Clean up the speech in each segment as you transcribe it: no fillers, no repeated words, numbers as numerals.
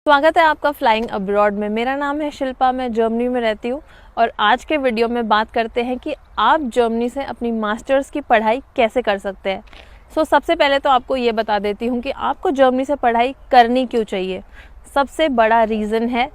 स्वागत है आपका फ्लाइंग अब्रॉड में। मेरा नाम है शिल्पा, मैं जर्मनी में रहती हूँ और आज के वीडियो में बात करते हैं कि आप जर्मनी से अपनी मास्टर्स की पढ़ाई कैसे कर सकते हैं। सबसे पहले तो आपको ये बता देती हूँ कि आपको जर्मनी से पढ़ाई करनी क्यों चाहिए। सबसे बड़ा रीज़न है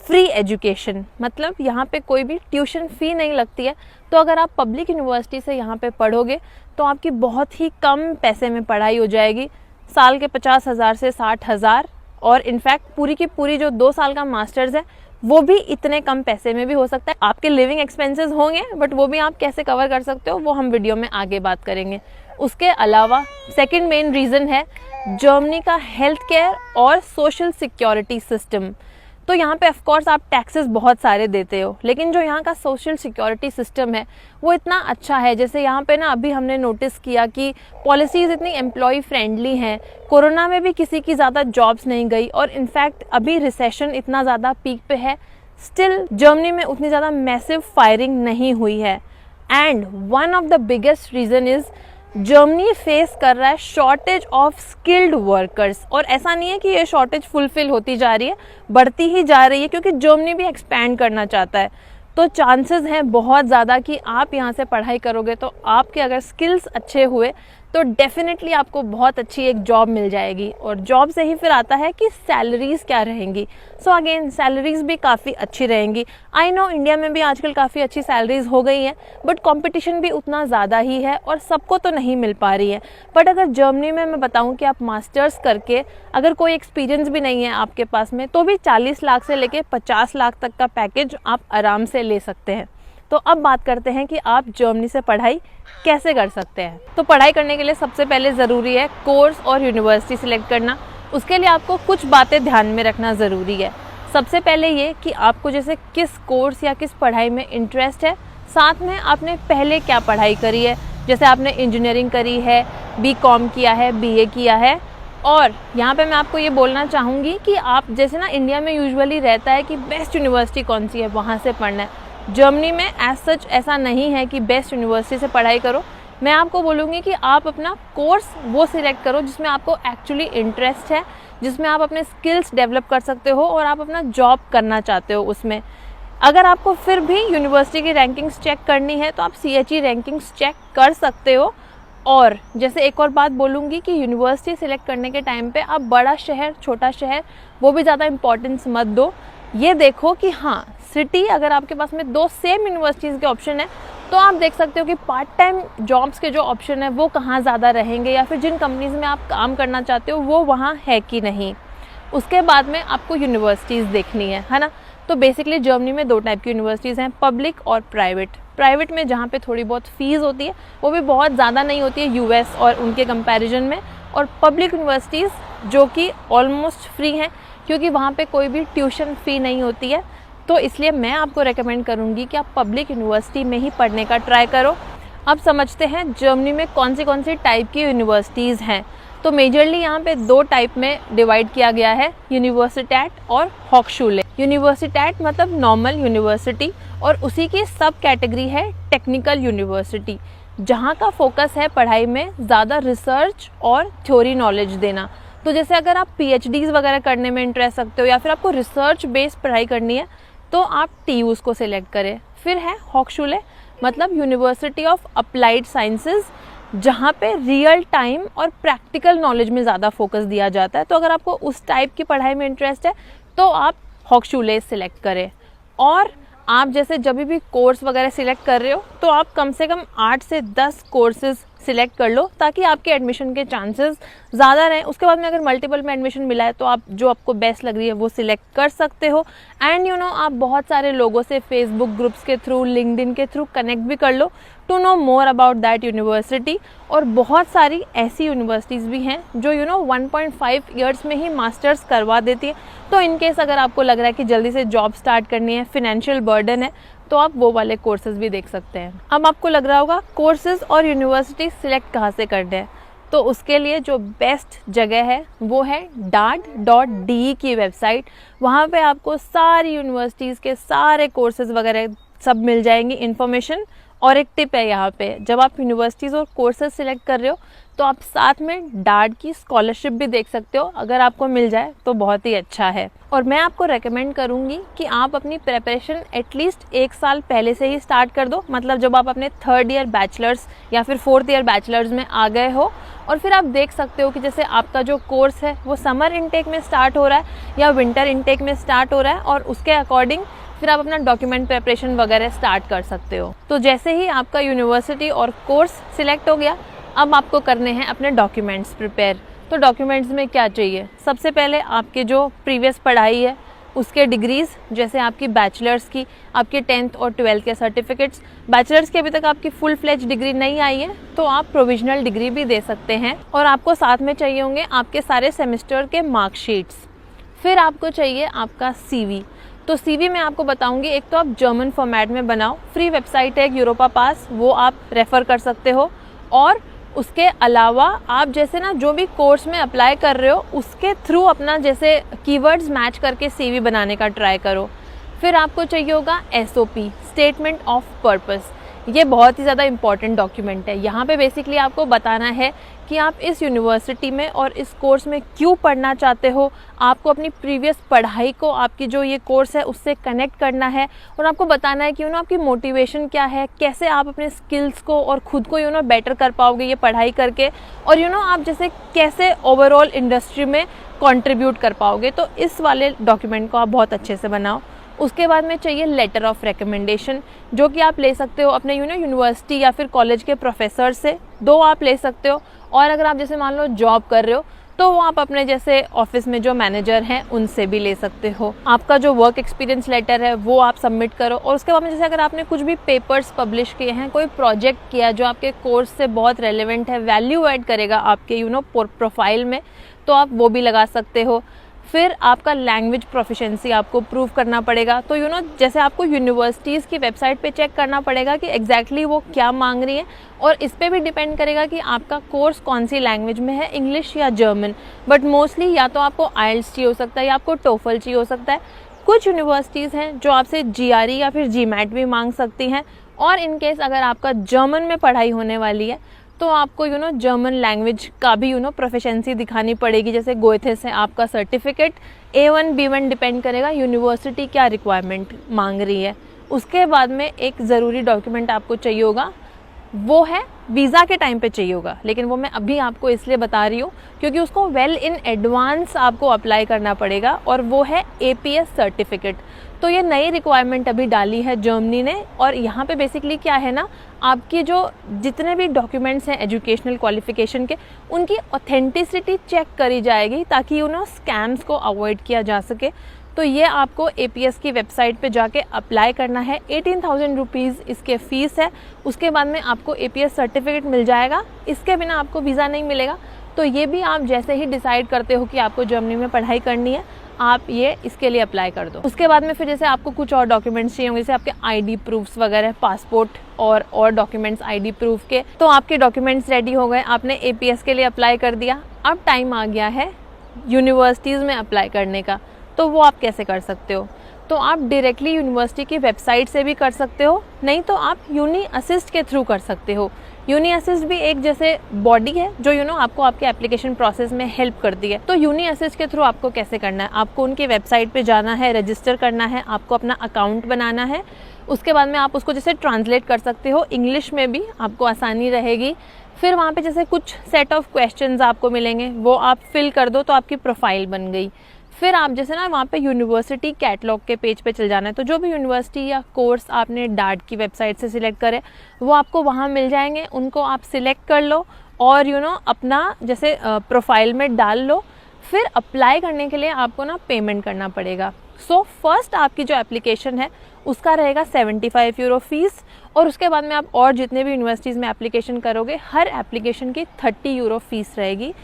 फ्री एजुकेशन, मतलब यहाँ पे कोई भी ट्यूशन फ़ी नहीं लगती है। तो अगर आप पब्लिक यूनिवर्सिटी से यहाँ पे पढ़ोगे तो आपकी बहुत ही कम पैसे में पढ़ाई हो जाएगी, साल के 50,000 से 60,000। और इनफैक्ट पूरी की पूरी जो 2 साल का मास्टर्स है वो भी इतने कम पैसे में भी हो सकता है। आपके लिविंग एक्सपेंसेस होंगे बट वो भी आप कैसे कवर कर सकते हो वो हम वीडियो में आगे बात करेंगे। उसके अलावा सेकंड मेन रीज़न है जर्मनी का हेल्थ केयर और सोशल सिक्योरिटी सिस्टम। तो यहाँ पे ऑफ कोर्स आप टैक्सेस बहुत सारे देते हो, लेकिन जो यहाँ का सोशल सिक्योरिटी सिस्टम है वो इतना अच्छा है। जैसे यहाँ पे ना अभी हमने नोटिस किया कि पॉलिसीज़ इतनी एम्प्लॉय फ्रेंडली हैं, कोरोना में भी किसी की ज़्यादा जॉब्स नहीं गई और इनफैक्ट अभी रिसेशन इतना ज़्यादा पीक पे है, स्टिल जर्मनी में उतनी ज़्यादा मैसिव फायरिंग नहीं हुई है। And one of the biggest reason is Germany face कर रहा है शॉर्टेज ऑफ स्किल्ड वर्कर्स। और ऐसा नहीं है कि ये शॉर्टेज फुलफिल होती जा रही है, बढ़ती ही जा रही है, क्योंकि जर्मनी भी एक्सपैंड करना चाहता है। तो चांसेस हैं बहुत ज़्यादा कि आप यहाँ से पढ़ाई करोगे तो आपके अगर स्किल्स अच्छे हुए तो डेफिनेटली आपको बहुत अच्छी एक जॉब मिल जाएगी। और जॉब से ही फिर आता है कि सैलरीज़ क्या रहेंगी। अगेन सैलरीज़ भी काफ़ी अच्छी रहेंगी। आई नो इंडिया में भी आजकल काफ़ी अच्छी सैलरीज़ हो गई हैं, बट कंपटीशन भी उतना ज़्यादा ही है और सबको तो नहीं मिल पा रही है। बट अगर जर्मनी में मैं बताऊं कि आप मास्टर्स करके अगर कोई एक्सपीरियंस भी नहीं है आपके पास में तो भी 40 लाख से लेके 50 लाख तक का पैकेज आप आराम से ले सकते हैं। तो अब बात करते हैं कि आप जर्मनी से पढ़ाई कैसे कर सकते हैं। तो पढ़ाई करने के लिए सबसे पहले ज़रूरी है कोर्स और यूनिवर्सिटी सिलेक्ट करना। उसके लिए आपको कुछ बातें ध्यान में रखना ज़रूरी है। सबसे पहले ये कि आपको जैसे किस कोर्स या किस पढ़ाई में इंटरेस्ट है, साथ में आपने पहले क्या पढ़ाई करी है। जैसे आपने इंजीनियरिंग करी है, BCom किया है, BA किया है। और यहाँ पे मैं आपको ये बोलना चाहूँगी कि आप जैसे ना इंडिया में यूजुअली रहता है कि बेस्ट यूनिवर्सिटी कौन सी है वहाँ से पढ़ना है। जर्मनी में एज सच ऐसा नहीं है कि बेस्ट यूनिवर्सिटी से पढ़ाई करो। मैं आपको बोलूँगी कि आप अपना कोर्स वो सिलेक्ट करो जिसमें आपको एक्चुअली इंटरेस्ट है, जिसमें आप अपने स्किल्स डेवलप कर सकते हो और आप अपना जॉब करना चाहते हो उसमें। अगर आपको फिर भी यूनिवर्सिटी की रैंकिंग्स चेक करनी है तो आप CHE रैंकिंग्स चेक कर सकते हो। और जैसे एक और बात बोलूँगी कि यूनिवर्सिटी सिलेक्ट करने के टाइम पे आप बड़ा शहर छोटा शहर वो भी ज़्यादा इंपॉर्टेंस मत दो। ये देखो कि हाँ सिटी, अगर आपके पास में 2 सेम यूनिवर्सिटीज़ के ऑप्शन है तो आप देख सकते हो कि पार्ट टाइम जॉब्स के जो ऑप्शन है वो कहाँ ज़्यादा रहेंगे, या फिर जिन कंपनीज़ में आप काम करना चाहते हो वो वहाँ है कि नहीं। उसके बाद में आपको यूनिवर्सिटीज़ देखनी है ना। तो बेसिकली जर्मनी में 2 टाइप की यूनिवर्सिटीज़ हैं, पब्लिक और प्राइवेट। प्राइवेट में जहाँ पे थोड़ी बहुत फ़ीस होती है वो भी बहुत ज़्यादा नहीं होती है US और उनके कंपैरिजन में। और पब्लिक यूनिवर्सिटीज़ जो कि ऑलमोस्ट फ्री हैं, क्योंकि वहाँ पे कोई भी ट्यूशन फ़ी नहीं होती है। तो इसलिए मैं आपको रेकमेंड करूँगी कि आप पब्लिक यूनिवर्सिटी में ही पढ़ने का ट्राई करो। अब समझते हैं जर्मनी में कौन सी टाइप की यूनिवर्सिटीज़ हैं। तो मेजरली यहाँ पे 2 टाइप में डिवाइड किया गया है, यूनिवर्सिटैट और हॉक्शुले। यूनिवर्सिटैट मतलब नॉर्मल यूनिवर्सिटी और उसी की सब कैटेगरी है टेक्निकल यूनिवर्सिटी, जहाँ का फोकस है पढ़ाई में ज़्यादा रिसर्च और थ्योरी नॉलेज देना। तो जैसे अगर आप PhDs वगैरह करने में इंटरेस्ट रखते हो या फिर आपको रिसर्च बेस्ड पढ़ाई करनी है तो आप TUs को सिलेक्ट करें। फिर है हॉक्शुले, मतलब यूनिवर्सिटी ऑफ अप्लाइड साइंसेज, जहाँ पे रियल टाइम और प्रैक्टिकल नॉलेज में ज़्यादा फोकस दिया जाता है। तो अगर आपको उस टाइप की पढ़ाई में इंटरेस्ट है तो आप हॉक्शुले सिलेक्ट करें। और आप जैसे जब भी कोर्स वगैरह सिलेक्ट कर रहे हो तो आप कम से कम 8 से 10 कोर्सेज सिलेक्ट कर लो ताकि आपके एडमिशन के चांसेस ज़्यादा रहें। उसके बाद में अगर मल्टीपल में एडमिशन मिला है तो आप जो आपको बेस्ट लग रही है वो सिलेक्ट कर सकते हो। एंड आप बहुत सारे लोगों से फेसबुक ग्रुप्स के थ्रू, लिंक्डइन के थ्रू कनेक्ट भी कर लो to know more about that university. और बहुत सारी ऐसी यूनिवर्सिटीज़ भी हैं जो 1.5 ईयर्स में ही मास्टर्स करवा देती है। तो इनकेस अगर आपको लग रहा है कि जल्दी से जॉब स्टार्ट करनी है, फिनेंशियल बर्डन है, तो आप वो वाले कोर्सेज भी देख सकते हैं। अब आपको लग रहा होगा कोर्सेज और यूनिवर्सिटी सिलेक्ट कहाँ से करने हैं, तो उसके लिए जो बेस्ट जगह है वो है dart.de की वेबसाइट। वहाँ पे आपको सारी यूनिवर्सिटीज़ के सारे कोर्सेज वगैरह सब मिल जाएंगी इन्फॉर्मेशन। और एक टिप है यहाँ पे, जब आप यूनिवर्सिटीज़ और कोर्सेज सिलेक्ट कर रहे हो तो आप साथ में डार्ड की स्कॉलरशिप भी देख सकते हो, अगर आपको मिल जाए तो बहुत ही अच्छा है। और मैं आपको रेकमेंड करूँगी कि आप अपनी प्रिपरेशन एटलीस्ट 1 साल पहले से ही स्टार्ट कर दो, मतलब जब आप अपने 3rd ईयर बैचलर्स या फिर 4th ईयर बैचलर्स में आ गए हो, और फिर आप देख सकते हो कि जैसे आपका जो कोर्स है वो समर इनटेक में स्टार्ट हो रहा है या विंटर इनटेक में स्टार्ट हो रहा है, और उसके अकॉर्डिंग फिर आप अपना डॉक्यूमेंट प्रिपरेशन वगैरह स्टार्ट कर सकते हो। तो जैसे ही आपका यूनिवर्सिटी और कोर्स सिलेक्ट हो गया, अब आपको करने हैं अपने डॉक्यूमेंट्स प्रिपेयर। तो डॉक्यूमेंट्स में क्या चाहिए, सबसे पहले आपके जो प्रीवियस पढ़ाई है उसके डिग्रीज़, जैसे आपकी बैचलर्स की, आपके 10th और 12th के सर्टिफिकेट्स। बैचलर्स की अभी तक आपकी फुल फ्लेज डिग्री नहीं आई है तो आप प्रोविजनल डिग्री भी दे सकते हैं। और आपको साथ में चाहिए होंगे आपके सारे सेमेस्टर के मार्कशीट्स। फिर आपको चाहिए आपका CV। तो CV मैं आपको बताऊंगी, एक तो आप जर्मन फॉर्मेट में बनाओ, फ्री वेबसाइट है एक यूरोपा पास, वो आप रेफ़र कर सकते हो। और उसके अलावा आप जैसे ना जो भी कोर्स में अप्लाई कर रहे हो उसके थ्रू अपना जैसे कीवर्ड्स मैच करके CV बनाने का ट्राई करो। फिर आपको चाहिए होगा SOP, स्टेटमेंट ऑफ पर्पस। ये बहुत ही ज़्यादा इम्पॉर्टेंट डॉक्यूमेंट है। यहाँ पे बेसिकली आपको बताना है कि आप इस यूनिवर्सिटी में और इस कोर्स में क्यों पढ़ना चाहते हो, आपको अपनी प्रीवियस पढ़ाई को आपकी जो ये कोर्स है उससे कनेक्ट करना है, और आपको बताना है कि आपकी मोटिवेशन क्या है, कैसे आप अपने स्किल्स को और खुद को बेटर कर पाओगे ये पढ़ाई करके, और आप जैसे कैसे ओवरऑल इंडस्ट्री में कंट्रीब्यूट कर पाओगे। तो इस वाले डॉक्यूमेंट को आप बहुत अच्छे से बनाओ। उसके बाद में चाहिए लेटर ऑफ रिकमेंडेशन, जो कि आप ले सकते हो अपने यूनिवर्सिटी या फिर कॉलेज के प्रोफेसर से, 2 आप ले सकते हो। और अगर आप जैसे मान लो जॉब कर रहे हो तो वो आप अपने जैसे ऑफिस में जो मैनेजर हैं उनसे भी ले सकते हो। आपका जो वर्क एक्सपीरियंस लेटर है वो आप सबमिट करो। और उसके बाद में जैसे अगर आपने कुछ भी पेपर्स पब्लिश किए हैं, कोई प्रोजेक्ट किया जो आपके कोर्स से बहुत रेलेवेंट है, वैल्यू ऐड करेगा आपके प्रोफाइल में, तो आप वो भी लगा सकते हो। फिर आपका लैंग्वेज प्रोफिशिएंसी आपको प्रूव करना पड़ेगा। तो जैसे आपको यूनिवर्सिटीज़ की वेबसाइट पे चेक करना पड़ेगा कि एग्जैक्टली वो क्या मांग रही है, और इस पे भी डिपेंड करेगा कि आपका कोर्स कौन सी लैंग्वेज में है, इंग्लिश या जर्मन। बट मोस्टली या तो आपको IELTS चाहिए हो सकता है या आपको TOEFL चाहिए हो सकता है। कुछ यूनिवर्सिटीज़ हैं जो आपसे GRE या फिर GMAT भी मांग सकती हैं। और इनकेस अगर आपका जर्मन में पढ़ाई होने वाली है तो आपको जर्मन लैंग्वेज का भी प्रोफिशिएंसी दिखानी पड़ेगी। जैसे गोएथे से आपका सर्टिफिकेट A1 B1 डिपेंड करेगा यूनिवर्सिटी क्या रिक्वायरमेंट मांग रही है। उसके बाद में एक ज़रूरी डॉक्यूमेंट आपको चाहिए होगा, वो है वीज़ा के टाइम पे चाहिए होगा, लेकिन वो मैं अभी आपको इसलिए बता रही हूँ क्योंकि उसको वेल इन एडवांस आपको अप्लाई करना पड़ेगा, और वो है APS सर्टिफिकेट। तो ये नई रिक्वायरमेंट अभी डाली है जर्मनी ने। और यहाँ पे बेसिकली क्या है ना, आपकी जो जितने भी डॉक्यूमेंट्स हैं एजुकेशनल क्वालिफिकेशन के, उनकी ऑथेंटिसिटी चेक करी जाएगी ताकि स्कैम्स को अवॉइड किया जा सके। तो ये आपको APS की वेबसाइट पे जाके अप्लाई करना है। 18,000 रुपीज़ इसके फ़ीस है। उसके बाद में आपको APS सर्टिफिकेट मिल जाएगा, इसके बिना आपको वीज़ा नहीं मिलेगा। तो ये भी आप जैसे ही डिसाइड करते हो कि आपको जर्मनी में पढ़ाई करनी है, आप ये इसके लिए अप्लाई कर दो। उसके बाद में फिर जैसे आपको कुछ और डॉक्यूमेंट्स चाहिए होंगे, जैसे आपके ID प्रूफ्स वगैरह, पासपोर्ट और डॉक्यूमेंट्स ID प्रूफ के। तो आपके डॉक्यूमेंट्स रेडी हो गए, आपने APS के लिए अप्लाई कर दिया। अब टाइम आ गया है यूनिवर्सिटीज़ में अप्लाई करने का। तो वो आप कैसे कर सकते हो, तो आप डायरेक्टली यूनिवर्सिटी की वेबसाइट से भी कर सकते हो, नहीं तो आप यूनी असिस्ट के थ्रू कर सकते हो। यूनी असिस्ट भी एक जैसे बॉडी है जो आपको आपके एप्लीकेशन प्रोसेस में हेल्प करती है। तो यूनी असिस्ट के थ्रू आपको कैसे करना है, आपको उनकी वेबसाइट पे जाना है, रजिस्टर करना है, आपको अपना अकाउंट बनाना है। उसके बाद में आप उसको जैसे ट्रांसलेट कर सकते हो, इंग्लिश में भी आपको आसानी रहेगी। फिर वहाँ पे जैसे कुछ सेट ऑफ क्वेश्चंस आपको मिलेंगे, वो आप फिल कर दो तो आपकी प्रोफाइल बन गई। फिर आप जैसे ना वहाँ पे यूनिवर्सिटी कैटलॉग के पेज पे चल जाना है। तो जो भी यूनिवर्सिटी या कोर्स आपने डार्ड की वेबसाइट से सिलेक्ट करे वो आपको वहाँ मिल जाएंगे, उनको आप सिलेक्ट कर लो और अपना जैसे प्रोफाइल में डाल लो। फिर अप्लाई करने के लिए आपको ना पेमेंट करना पड़ेगा। सो फर्स्ट आपकी जो एप्लीकेशन है उसका रहेगा 75 यूरो फीस, और उसके बाद में आप और जितने भी यूनिवर्सिटीज़ में एप्लीकेशन करोगे हर एप्लीकेशन की 30 यूरो फीस रहेगी।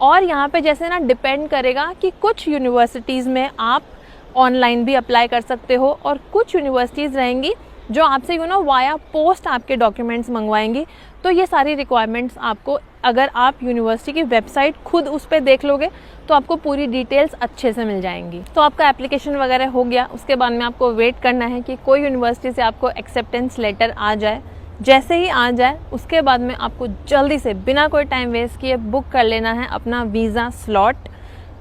और यहाँ पे जैसे ना डिपेंड करेगा कि कुछ यूनिवर्सिटीज़ में आप ऑनलाइन भी अप्लाई कर सकते हो, और कुछ यूनिवर्सिटीज़ रहेंगी जो आपसे वाया पोस्ट आपके डॉक्यूमेंट्स मंगवाएंगी। तो ये सारी रिक्वायरमेंट्स आपको, अगर आप यूनिवर्सिटी की वेबसाइट खुद उस पर देख लोगे तो आपको पूरी डिटेल्स अच्छे से मिल जाएंगी। तो आपका एप्लीकेशन वगैरह हो गया, उसके बाद में आपको वेट करना है कि कोई यूनिवर्सिटी से आपको एक्सेप्टेंस लेटर आ जाए। जैसे ही आ जाए उसके बाद में आपको जल्दी से बिना कोई टाइम वेस्ट किए बुक कर लेना है अपना वीज़ा स्लॉट।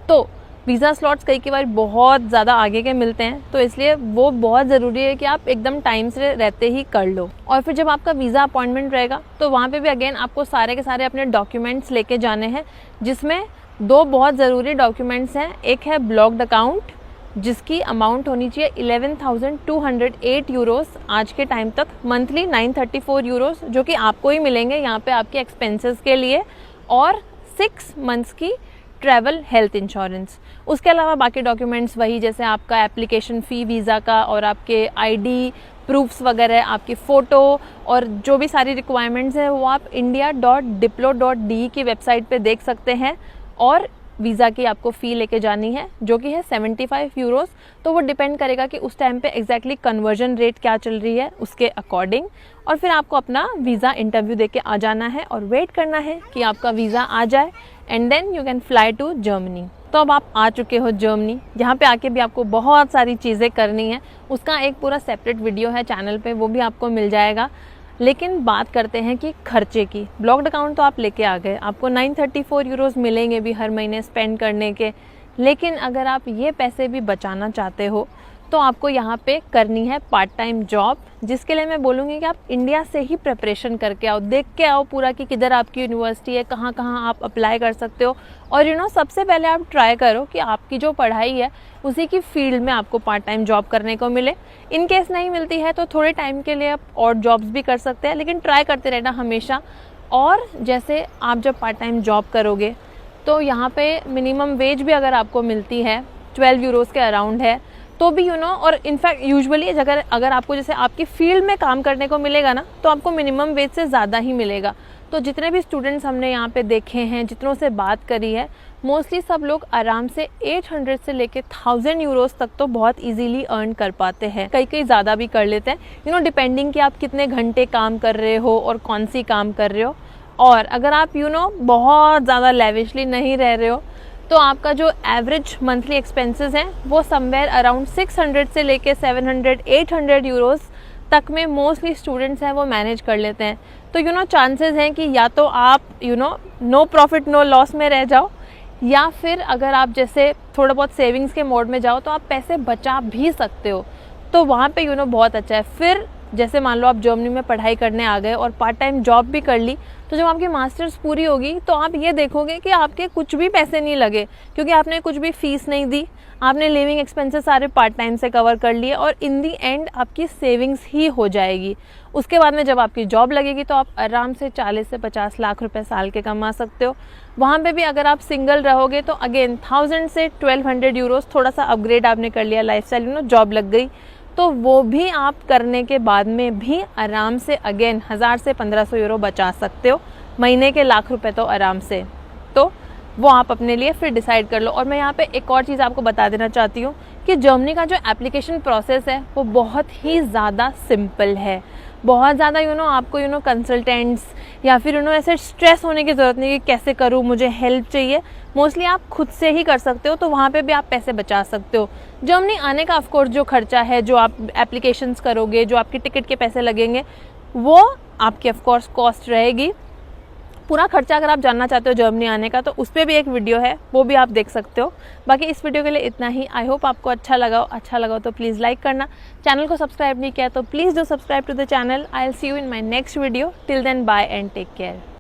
तो वीज़ा स्लॉट्स कई बार बहुत ज़्यादा आगे के मिलते हैं, तो इसलिए वो बहुत ज़रूरी है कि आप एकदम टाइम से रहते ही कर लो। और फिर जब आपका वीज़ा अपॉइंटमेंट रहेगा तो वहाँ पे भी अगेन आपको सारे के सारे अपने डॉक्यूमेंट्स लेके जाने हैं, जिसमें 2 बहुत ज़रूरी डॉक्यूमेंट्स हैं। एक है ब्लॉक्ड अकाउंट, जिसकी अमाउंट होनी चाहिए 11,208 यूरोस आज के टाइम तक, मंथली 934 यूरोस, जो कि आपको ही मिलेंगे यहाँ पे आपके एक्सपेंसेस के लिए, और 6 मंथ्स की ट्रैवल हेल्थ इंश्योरेंस। उसके अलावा बाकी डॉक्यूमेंट्स वही, जैसे आपका एप्लीकेशन फ़ी वीज़ा का और आपके आईडी प्रूफ्स वगैरह, आपकी फ़ोटो और जो भी सारी रिक्वायरमेंट्स है वो आप india.diplo.de की वेबसाइट पे देख सकते हैं। और वीज़ा की आपको फ़ी लेके जानी है जो कि है 75 यूरोस। तो वो डिपेंड करेगा कि उस टाइम पे एग्जैक्टली कन्वर्जन रेट क्या चल रही है उसके अकॉर्डिंग। और फिर आपको अपना वीज़ा इंटरव्यू देके आ जाना है और वेट करना है कि आपका वीज़ा आ जाए, and then you can fly to Germany. तो अब आप आ चुके हो जर्मनी। यहाँ पे आके भी आपको बहुत सारी चीज़ें करनी है, उसका एक पूरा सेपरेट वीडियो है चैनल पे, वो भी आपको मिल जाएगा। लेकिन बात करते हैं कि खर्चे की। ब्लॉक्ड अकाउंट तो आप लेके आ गए, आपको 934 यूरोस मिलेंगे भी हर महीने स्पेंड करने के। लेकिन अगर आप ये पैसे भी बचाना चाहते हो तो आपको यहाँ पे करनी है पार्ट टाइम जॉब, जिसके लिए मैं बोलूँगी कि आप इंडिया से ही प्रिपरेशन करके आओ, देख के आओ पूरा कि किधर आपकी यूनिवर्सिटी है, कहाँ कहाँ आप अप्लाई कर सकते हो। और सबसे पहले आप ट्राई करो कि आपकी जो पढ़ाई है उसी की फील्ड में आपको पार्ट टाइम जॉब करने को मिले। इन केस नहीं मिलती है तो थोड़े टाइम के लिए आप और जॉब्स भी कर सकते हैं, लेकिन ट्राई करते रहना हमेशा। और जैसे आप जब पार्ट टाइम जॉब करोगे तो यहाँ पे मिनिमम वेज भी अगर आपको मिलती है 12 यूरोस के अराउंड है, तो भी और इनफैक्ट यूजुअली अगर आपको जैसे आपकी फील्ड में काम करने को मिलेगा ना, तो आपको मिनिमम वेज से ज़्यादा ही मिलेगा। तो जितने भी स्टूडेंट्स हमने यहाँ पे देखे हैं, जितनों से बात करी है, मोस्टली सब लोग आराम से 800 से लेके 1000 यूरोस तक तो बहुत इजीली अर्न कर पाते हैं। कई ज़्यादा भी कर लेते हैं, डिपेंडिंग कि आप कितने घंटे काम कर रहे हो और कौन सी काम कर रहे हो। और अगर आप बहुत ज़्यादा लेविशली नहीं रह रहे हो तो आपका जो एवरेज मंथली एक्सपेंसेस हैं वो समवेयर अराउंड 600 से लेके 700-800 यूरोस तक में मोस्टली स्टूडेंट्स हैं वो मैनेज कर लेते हैं। तो चांसेस हैं कि या तो आप नो प्रॉफिट नो लॉस में रह जाओ, या फिर अगर आप जैसे थोड़ा बहुत सेविंग्स के मोड में जाओ तो आप पैसे बचा भी सकते हो। तो वहाँ पे बहुत अच्छा है। फिर जैसे मान लो आप जर्मनी में पढ़ाई करने आ गए और पार्ट टाइम जॉब भी कर ली, तो जब आपकी मास्टर्स पूरी होगी तो आप ये देखोगे कि आपके कुछ भी पैसे नहीं लगे, क्योंकि आपने कुछ भी फीस नहीं दी, आपने लिविंग एक्सपेंसेस सारे पार्ट टाइम से कवर कर लिए, और इन दी एंड आपकी सेविंग्स ही हो जाएगी। उसके बाद में जब आपकी जॉब लगेगी तो आप आराम से 40 से 50 लाख रुपए साल के कमा सकते हो। वहाँ पे भी अगर आप सिंगल रहोगे तो अगेन 1000 से 1200 यूरोस, थोड़ा सा अपग्रेड आपने कर लिया लाइफस्टाइल, जॉब लग गई, तो वो भी आप करने के बाद में भी आराम से अगेन 1000 से 1500 यूरो बचा सकते हो, महीने के लाख रुपए तो आराम से। तो वो आप अपने लिए फिर डिसाइड कर लो। और मैं यहाँ पे एक और चीज़ आपको बता देना चाहती हूँ कि जर्मनी का जो एप्लीकेशन प्रोसेस है वो बहुत ही ज़्यादा सिंपल है। बहुत ज़्यादा आपको कंसल्टेंट्स या फिर ऐसे स्ट्रेस होने की ज़रूरत नहीं कि कैसे करूँ, मुझे हेल्प चाहिए। मोस्टली आप खुद से ही कर सकते हो, तो वहाँ पे भी आप पैसे बचा सकते हो। जर्मनी आने का ऑफकोर्स जो खर्चा है, जो आप एप्लीकेशंस करोगे, जो आपकी टिकट के पैसे लगेंगे, वो आपकी ऑफकोर्स कॉस्ट रहेगी। पूरा खर्चा अगर आप जानना चाहते हो जर्मनी आने का तो उस पर भी एक वीडियो है, वो भी आप देख सकते हो। बाकी इस वीडियो के लिए इतना ही। आई होप आपको अच्छा लगा तो प्लीज़ लाइक करना। चैनल को सब्सक्राइब नहीं किया तो please do subscribe to the channel. I will see you in my next video. Till then bye and take care.